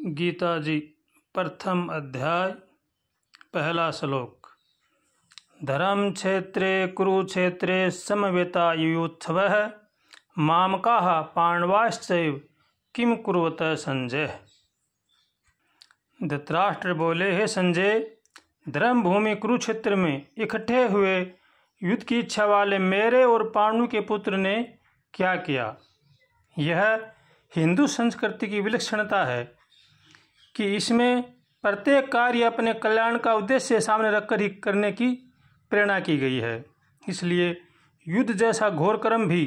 गीता जी प्रथम अध्याय पहला श्लोक। धर्म क्षेत्रे कुरुक्षेत्रे समवेतायुयुत्सवः मामकाः पांडवाश्चैव किम कुर्वत संजय। धृतराष्ट्र बोले, हे संजय, धर्म भूमि कुरुक्षेत्र में इकट्ठे हुए युद्ध की इच्छा वाले मेरे और पांडु के पुत्र ने क्या किया। यह हिंदू संस्कृति की विलक्षणता है कि इसमें प्रत्येक कार्य अपने कल्याण का उद्देश्य सामने रखकर ही करने की प्रेरणा की गई है। इसलिए युद्ध जैसा घोर कर्म भी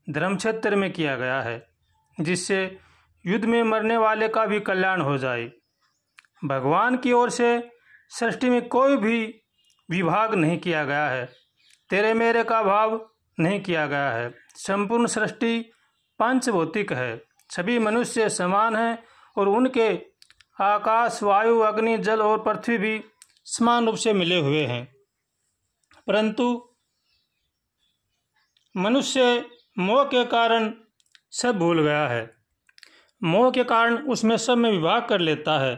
धर्म क्षेत्र में किया गया है, जिससे युद्ध में मरने वाले का भी कल्याण हो जाए। भगवान की ओर से सृष्टि में कोई भी विभाग नहीं किया गया है, तेरे मेरे का भाव नहीं किया गया है। संपूर्ण सृष्टि पंचभौतिक है, सभी मनुष्य समान हैं और उनके आकाश, वायु, अग्नि, जल और पृथ्वी भी समान रूप से मिले हुए हैं। परंतु मनुष्य मोह के कारण सब भूल गया है। मोह के कारण उसमें सब में विभाग कर लेता है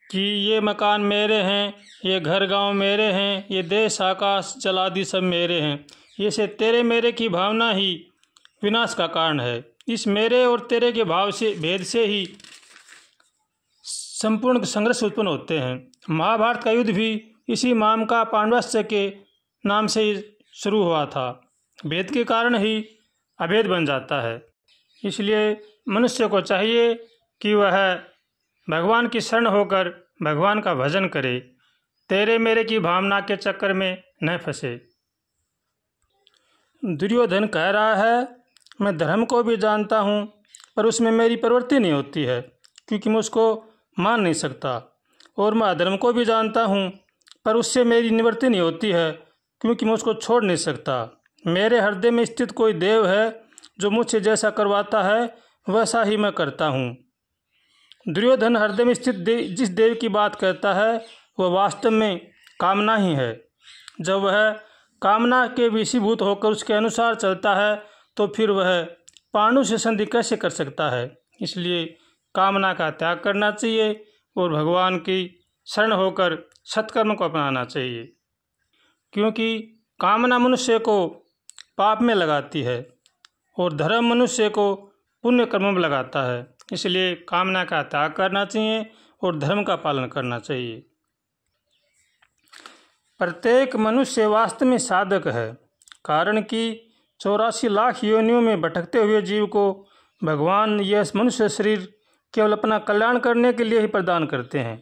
कि ये मकान मेरे हैं, ये घर गांव मेरे हैं, ये देश आकाश जल आदि सब मेरे हैं। ये से तेरे मेरे की भावना ही विनाश का कारण है। इस मेरे और तेरे के भाव से भेद से ही संपूर्ण संघर्ष उत्पन्न होते हैं। महाभारत का युद्ध भी इसी माम का पांडवाश्च के नाम से ही शुरू हुआ था। भेद के कारण ही अभेद बन जाता है। इसलिए मनुष्य को चाहिए कि वह भगवान की शरण होकर भगवान का भजन करे, तेरे मेरे की भावना के चक्कर में न फंसे। दुर्योधन कह रहा है, मैं धर्म को भी जानता हूँ पर उसमें मेरी प्रवृत्ति नहीं होती है, क्योंकि मैं उसको मान नहीं सकता। और मैं अधर्म को भी जानता हूँ पर उससे मेरी निवृत्ति नहीं होती है, क्योंकि मैं उसको छोड़ नहीं सकता। मेरे हृदय में स्थित कोई देव है जो मुझसे जैसा करवाता है वैसा ही मैं करता हूँ। दुर्योधन हृदय में स्थित जिस देव की बात करता है वह वास्तव में कामना ही है। जब वह कामना के विषीभूत होकर उसके अनुसार चलता है तो फिर वह पांडु से संधि कैसे कर सकता है। इसलिए कामना का त्याग करना चाहिए और भगवान की शरण होकर सत्कर्म को अपनाना चाहिए, क्योंकि कामना मनुष्य को पाप में लगाती है और धर्म मनुष्य को पुण्य कर्म में लगाता है। इसलिए कामना का त्याग करना चाहिए और धर्म का पालन करना चाहिए। प्रत्येक मनुष्य वास्तव में साधक है, कारण कि 84 लाख योनियों में भटकते हुए जीव को भगवान यह मनुष्य शरीर केवल अपना कल्याण करने के लिए ही प्रदान करते हैं।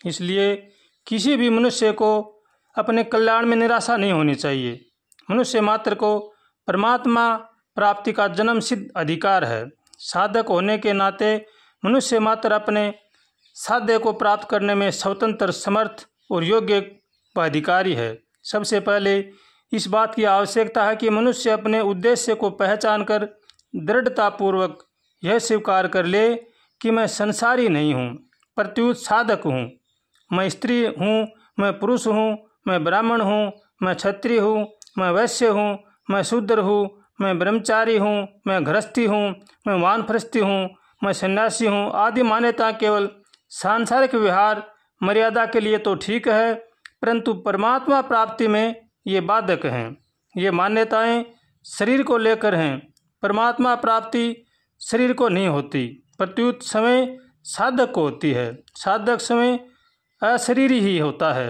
इसलिए किसी भी मनुष्य को अपने कल्याण में निराशा नहीं होनी चाहिए। मनुष्य मात्र को परमात्मा प्राप्ति का जन्म सिद्ध अधिकार है। साधक होने के नाते मनुष्य मात्र अपने साध्य को प्राप्त करने में स्वतंत्र, समर्थ और योग्य व अधिकारी है। सबसे पहले इस बात की आवश्यकता है कि मनुष्य अपने उद्देश्य को पहचान कर दृढ़तापूर्वक यह स्वीकार कर ले कि मैं संसारी नहीं हूँ, प्रत्युत साधक हूँ। मैं स्त्री हूँ, मैं पुरुष हूँ, मैं ब्राह्मण हूँ, मैं क्षत्रिय हूँ, मैं वैश्य हूँ, मैं शूद्र हूँ, मैं ब्रह्मचारी हूँ, मैं गृहस्थी हूँ, मैं वानप्रस्थी हूँ, मैं सन्यासी हूँ आदि मान्यता केवल सांसारिक व्यवहार मर्यादा के लिए तो ठीक है, परंतु परमात्मा प्राप्ति में ये बाधक हैं। ये मान्यताएं शरीर को लेकर हैं। परमात्मा प्राप्ति शरीर को नहीं होती, प्रत्युत समय साधक को होती है। साधक समय अशरीरी ही होता है।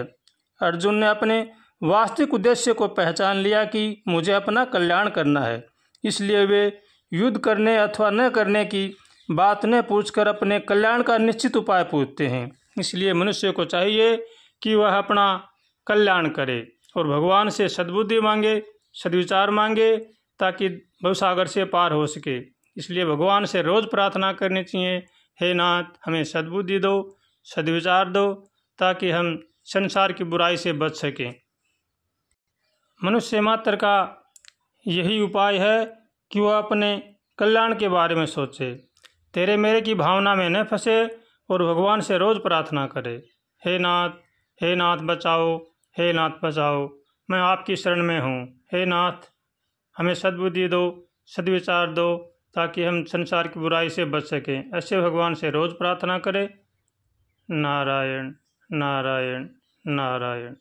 अर्जुन ने अपने वास्तविक उद्देश्य को पहचान लिया कि मुझे अपना कल्याण करना है, इसलिए वे युद्ध करने अथवा न करने की बात न पूछकर अपने कल्याण का निश्चित उपाय पूछते हैं। इसलिए मनुष्य को चाहिए कि वह अपना कल्याण करे और भगवान से सद्बुद्धि मांगे, सद्विचार मांगे, ताकि भवसागर से पार हो सके। इसलिए भगवान से रोज़ प्रार्थना करनी चाहिए, हे नाथ हमें सद्बुद्धि दो, सद्विचार दो, ताकि हम संसार की बुराई से बच सकें। मनुष्य मात्र का यही उपाय है कि वह अपने कल्याण के बारे में सोचे, तेरे मेरे की भावना में न फंसे और भगवान से रोज़ प्रार्थना करे, हे नाथ बचाओ, हे नाथ बचाओ, मैं आपकी शरण में हूँ। हे नाथ हमें सद्बुद्धि दो, सद्विचार दो, ताकि हम संसार की बुराई से बच सकें। ऐसे भगवान से रोज़ प्रार्थना करें। नारायण नारायण नारायण।